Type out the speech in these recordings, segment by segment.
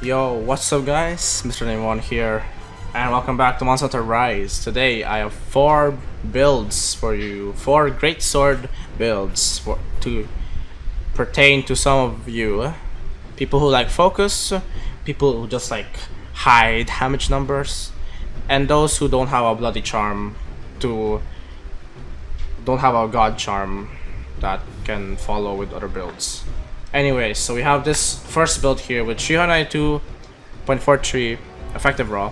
Yo, what's up guys? Mr. Name1 here, and welcome back to Monster Hunter Rise. Today I have 4 builds for you, 4 greatsword builds to pertain to some of you. People who like focus, people who just like high damage numbers, and those who don't have a bloody charm don't have a god charm that can follow with other builds. Anyways, so we have this first build here with 392.43 effective raw,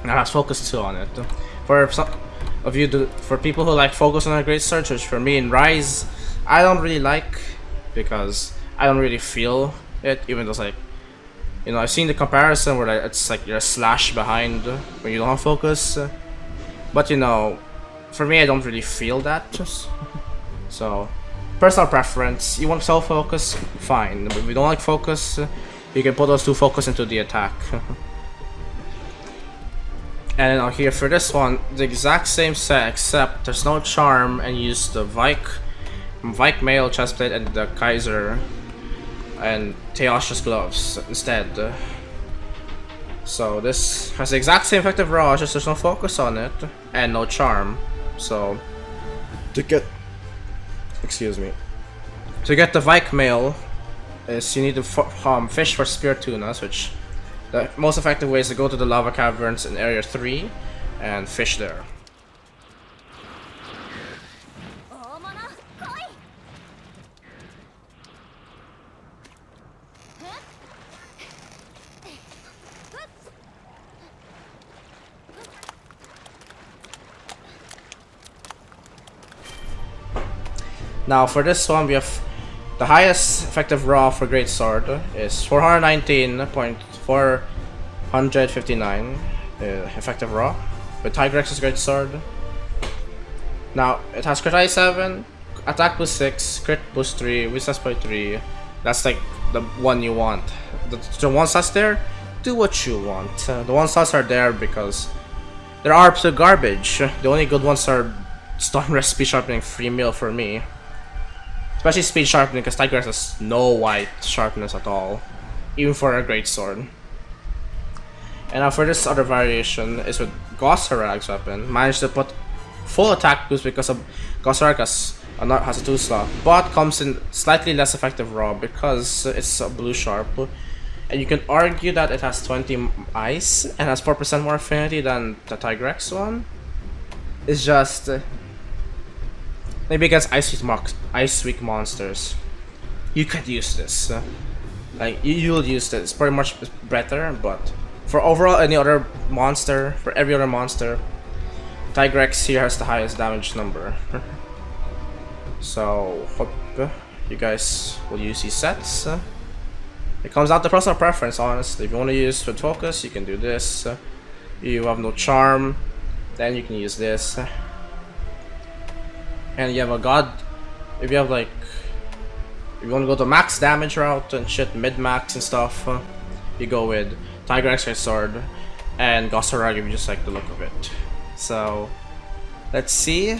and it has focus 2 on it. For some of you, for people who like focus on a great search, which for me in Rise, I don't really like because I don't really feel it. Even though it's like, you know, I've seen the comparison where like, it's like you're a slash behind when you don't have focus, but you know, for me I don't really feel that. So. Personal preference, you want self focus, fine. But if you don't like focus, you can put those 2 focus into the attack. And now here for this one, the exact same set except there's no charm, and you use the Vike mail chestplate and the Kaiser and Teosha's gloves instead. So this has the exact same effective raw, just there's no focus on it and no charm. So to get to get the Vike mail is you need to fish for spear tunas, which the most effective way is to go to the lava caverns in area 3 and fish there. Now for this one, we have the highest effective raw for greatsword is 419.459 effective raw with Tigrex's greatsword. Now it has crit 7, attack boost 6, crit boost 3, weakness by 3. That's like the one you want. The ones that's there, do what you want. The ones that's are there because there are absolute garbage. The only good ones are Stone Rest, Speed Sharpening, Free Meal for me. Especially speed sharpening, because Tigrex has no white sharpness at all, even for a greatsword. And now for this other variation is with Gosharag's weapon. Managed to put full attack boost because of Gosharag has a 2 slot, but comes in slightly less effective raw because it's a blue sharp. And you can argue that it has 20 ice and has 4% more affinity than the Tigrex one. It's just maybe against ice weak monsters, you could use this. Like you'll use this. It's pretty much better, but for overall every other monster, Tigrex here has the highest damage number. So hope you guys will use these sets. It comes down to personal preference, honestly. If you want to use with focus, you can do this. You have no charm, then you can use this. And you have a god. If you have like, if you want to go the max damage route and shit, mid max and stuff, you go with Tigrex sword and Gosharag if you just like the look of it. So let's see.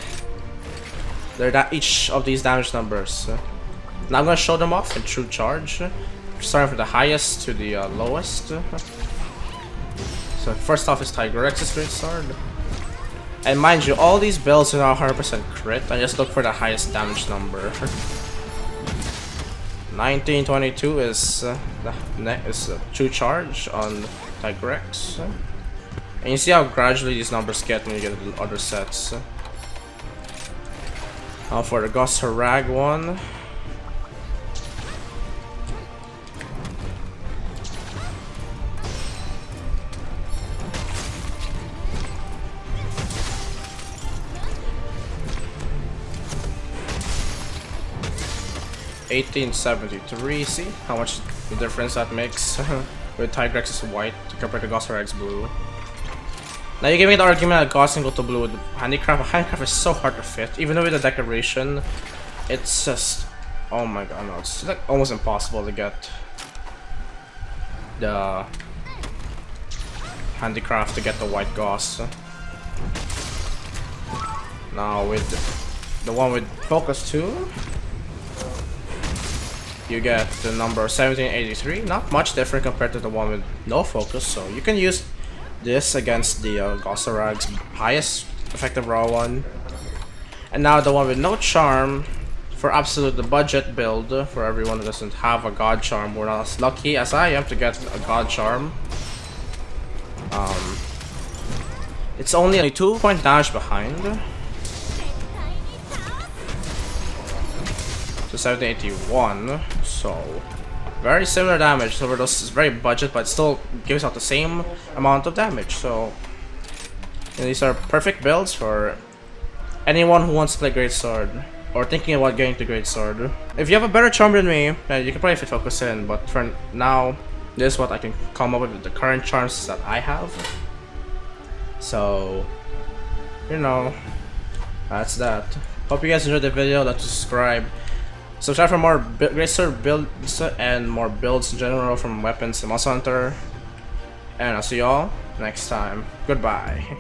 They're each of these damage numbers. Now I'm gonna show them off in true charge, starting from the highest to the lowest. So first off is Tigrex's great sword. And mind you, all these builds are now 100% crit. I just look for the highest damage number. 1922 is the true charge on Tigrex. And you see how gradually these numbers get when you get the other sets. Now for the Gosharag one. 1873. See how much the difference that makes with Tigrex's white compared to Gosharag's blue. Now you can make the argument that Gauss can go to blue with handicraft. Handicraft is so hard to fit, even though with the decoration, it's just, oh my god, no, it's like almost impossible to get the handicraft to get the white Gauss. Now with the one with focus 2, you get the number 1783. Not much different compared to the one with no focus, so you can use this against the Gossarag's highest effective raw one. And now the one with no charm, for absolute the budget build, for everyone who doesn't have a god charm. We're not as lucky as I am to get a god charm. It's only a 2-point damage behind. To 1781, so very similar damage. So it's very budget, but it still gives out the same amount of damage. So these are perfect builds for anyone who wants to play Greatsword or thinking about getting to Greatsword. If you have a better charm than me, you can probably fit focus in. But for now, this is what I can come up with the current charms that I have. So you know, that's that. Hope you guys enjoyed the video. Let's subscribe. Subscribe for more Greatsword builds and more builds in general from weapons and Monster Hunter. And I'll see y'all next time. Goodbye.